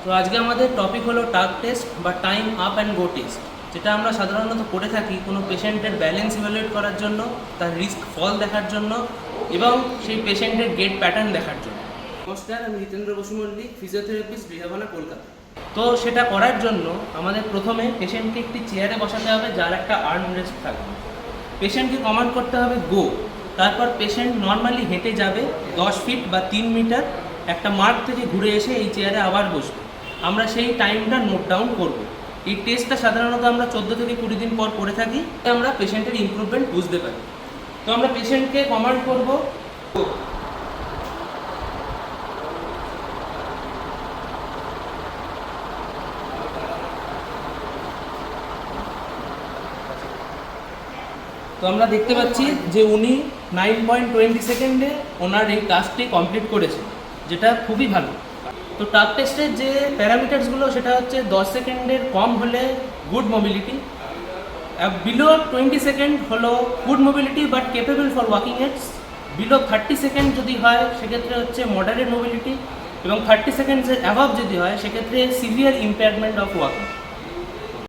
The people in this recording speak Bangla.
তো আজকে আমাদের টপিক হলো টাগ টেস্ট বা time up and go test, যেটা আমরা সাধারণত করে থাকি কোনো পেশেন্টের ব্যালেন্স ইভ্যালুয়েট করার জন্য, তার রিস্ক ফল দেখার জন্য এবং সেই পেশেন্টের গেট প্যাটার্ন দেখার জন্য। নমস্কার, আমি জিতেন্দ্র বসু মল্লিক, ফিজিওথেরাপিস্ট, রিহাবানা, কলকাতা। তো সেটা করার জন্য আমাদের প্রথমে পেশেন্টকে একটি চেয়ারে বসাতে হবে যার একটা আর্ম রেস্ট থাকবে। পেশেন্টকে কমান্ড করতে হবে গো, তারপর পেশেন্ট নর্মালি হেঁটে যাবে 10 ফিট বা 3 মিটার, একটা মার্ক থেকে ঘুরে এসে এই চেয়ারে আবার বসবে। আমরা সেই টাইমটা নোট ডাউন করব। এই টেস্টটা সাধারণত আমরা 14 থেকে 20 দিন পর করে থাকি, আমরা পেশেন্টের ইমপ্রুভমেন্ট বুঝতে পারি। তো আমরা পেশেন্টকে কমান্ড করব গো। তো আমরা দেখতে পাচ্ছি যে উনি 9.20 সেকেন্ডে ওনার এই টাস্কটি কমপ্লিট করেছে, যেটা খুবই ভালো। তো টাগ টেস্টের যে প্যারামিটার্সগুলো সেটা হচ্ছে 10 সেকেন্ডের কম হলে গুড মোবিলিটি, বিলো 20 সেকেন্ড হলো good mobility but capable for walking aids, below 30 second যদি হয় সেক্ষেত্রে হচ্ছে মডারেট মোবিলিটি, এবং 30 সেকেন্ডসের অ্যাভাব যদি হয় সেক্ষেত্রে সিভিয়ার ইম্পেয়ারমেন্ট অফ ওয়াকিং।